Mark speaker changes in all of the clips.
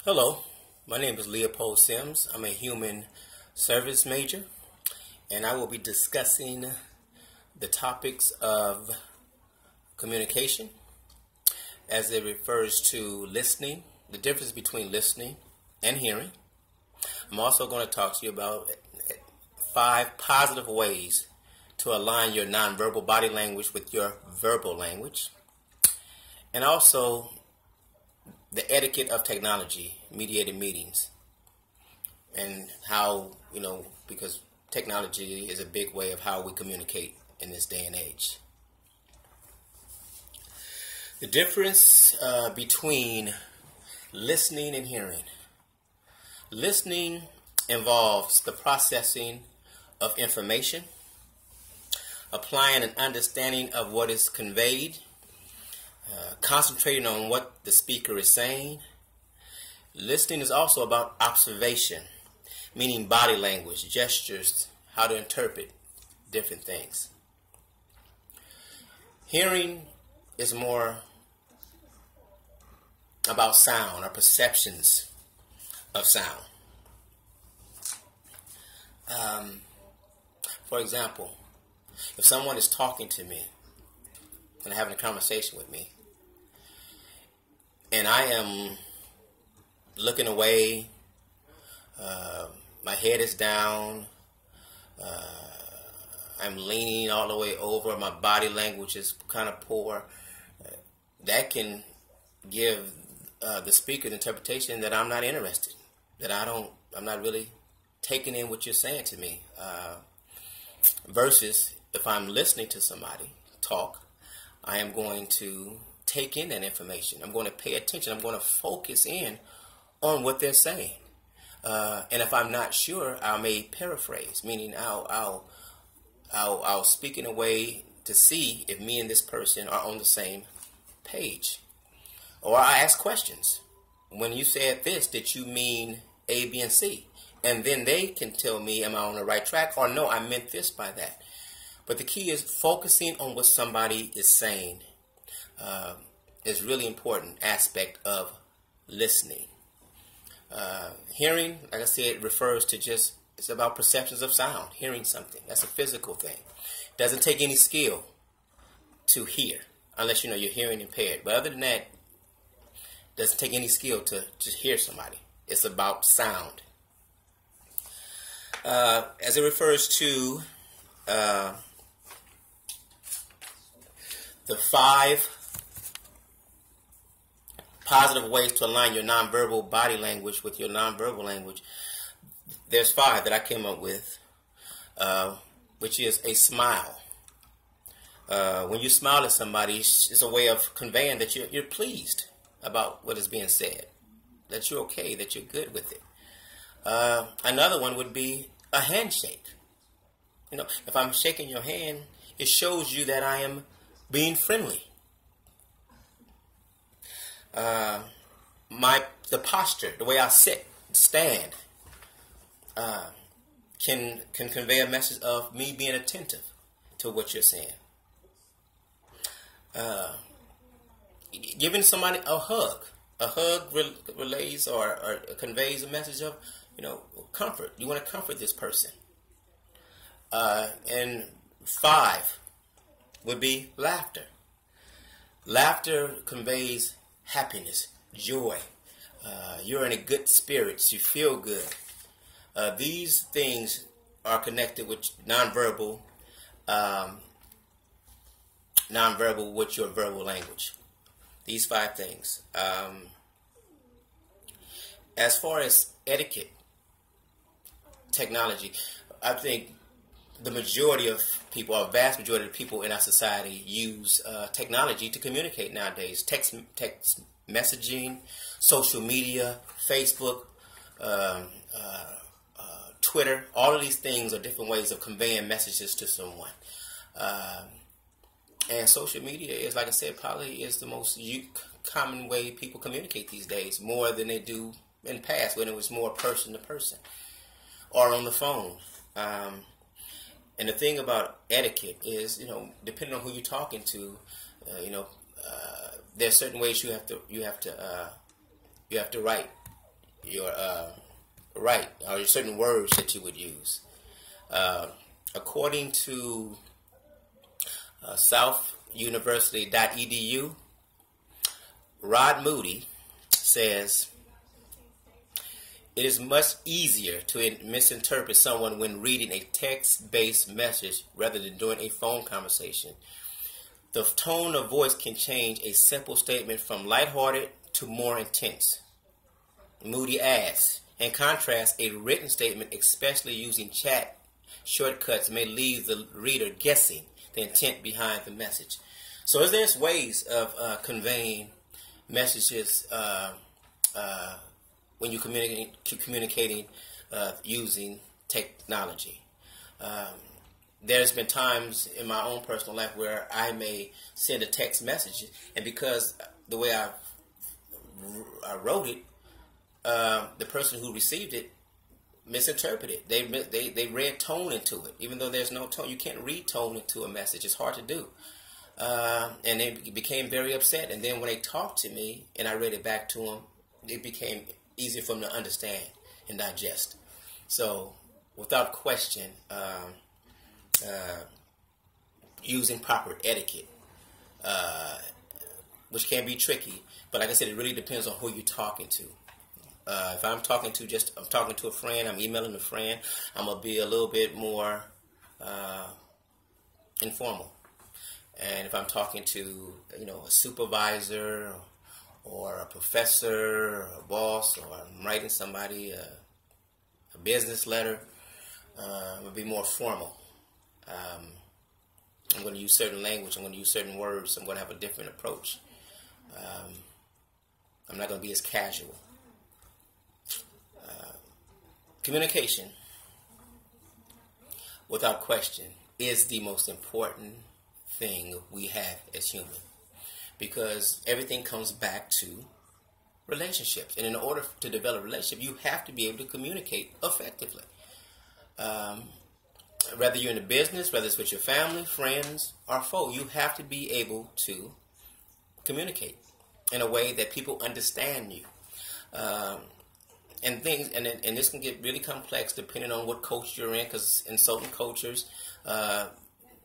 Speaker 1: Hello, my name is Leopold Sims. I'm a human service major, and I will be discussing the topics of communication as it refers to listening, the difference between listening and hearing. I'm also going to talk to you about 5 positive ways to align your nonverbal body language with your verbal language, and also the etiquette of technology mediated meetings, and how, because technology is a big way of how we communicate in this day and age. The difference between listening and hearing. Listening involves the processing of information, applying an understanding of what is conveyed, concentrating on what the speaker is saying. Listening is also about observation, meaning body language, gestures, how to interpret different things. Hearing is more about sound, or perceptions of sound. For example, if someone is talking to me and having a conversation with me, and I am looking away, my head is down, I'm leaning all the way over, my body language is kind of poor, that can give the speaker the interpretation that I'm not interested, that I'm not really taking in what you're saying to me, versus if I'm listening to somebody talk, I am going to take in that information. I'm going to pay attention. I'm going to focus in on what they're saying. And if I'm not sure, I may paraphrase, meaning I'll speak in a way to see if me and this person are on the same page. Or I ask questions. When you said this, did you mean A, B, and C? And then they can tell me, am I on the right track? Or no, I meant this by that. But the key is focusing on what somebody is saying is really important aspect of listening. Hearing, like I said, refers to it's about perceptions of sound, hearing something. That's a physical thing. Doesn't take any skill to hear, unless you're hearing impaired. But other than that, doesn't take any skill to just hear somebody. It's about sound. As it refers to the 5 positive ways to align your nonverbal body language with your nonverbal language, there's 5 that I came up with, which is a smile. When you smile at somebody, it's a way of conveying that you're pleased about what is being said, that you're okay, that you're good with it. Another one would be a handshake. If I'm shaking your hand, it shows you that I am being friendly. The posture, the way I sit, stand, can convey a message of me being attentive to what you're saying. Giving somebody a hug. A hug relays or conveys a message of, comfort. You want to comfort this person. And 5 would be laughter. Laughter conveys happiness, joy. You're in a good spirits. You feel good. These things are connected with nonverbal with your verbal language. These 5 things. As far as etiquette, technology, I think the majority of people, or vast majority of people in our society, use technology to communicate nowadays. Text messaging, social media, Facebook, Twitter, all of these things are different ways of conveying messages to someone. And social media is, like I said, probably is the most common way people communicate these days, more than they do in the past when it was more person to person or on the phone. And the thing about etiquette is, depending on who you're talking to, there are certain ways you have to write your right, or certain words that you would use. According to southuniversity.edu, Rod Moody says, it is much easier to misinterpret someone when reading a text-based message rather than during a phone conversation. The tone of voice can change a simple statement from lighthearted to more intense. Moody adds, in contrast, a written statement, especially using chat shortcuts, may leave the reader guessing the intent behind the message. So there's ways of conveying messages when you're communicating using technology. There's been times in my own personal life where I may send a text message, and because the way I wrote it, the person who received it misinterpreted. They read tone into it, even though there's no tone. You can't read tone into a message. It's hard to do. And they became very upset. And then when they talked to me and I read it back to them, it became easier for them to understand and digest. So, without question, using proper etiquette, which can be tricky, but like I said, it really depends on who you're talking to. If I'm talking to a friend, I'm emailing a friend, I'm gonna be a little bit more informal. And if I'm talking to, a supervisor or a professor or a boss, or I'm writing somebody a business letter, I'm gonna be more formal. I'm going to use certain language. I'm going to use certain words. I'm going to have a different approach. I'm not going to be as casual. Communication, without question, is the most important thing we have as humans, because everything comes back to relationships. And in order to develop a relationship, you have to be able to communicate effectively. Whether you're in a business, whether it's with your family, friends, or foe, you have to be able to communicate in a way that people understand you. And this can get really complex depending on what culture you're in, because in certain cultures,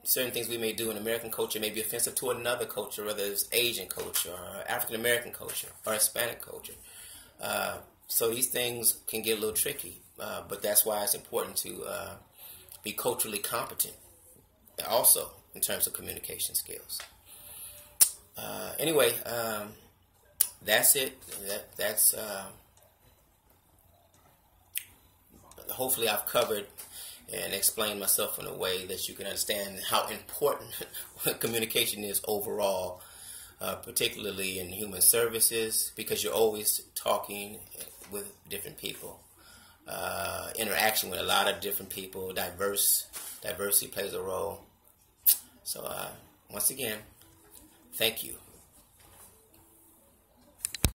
Speaker 1: certain things we may do in American culture may be offensive to another culture, whether it's Asian culture, or African American culture, or Hispanic culture. So these things can get a little tricky, but that's why it's important to be culturally competent, also in terms of communication skills. Anyway, that's it. That's hopefully I've covered and explained myself in a way that you can understand how important communication is overall, particularly in human services, because you're always talking with different people. Interaction with a lot of different people, diversity plays a role. So once again, thank you.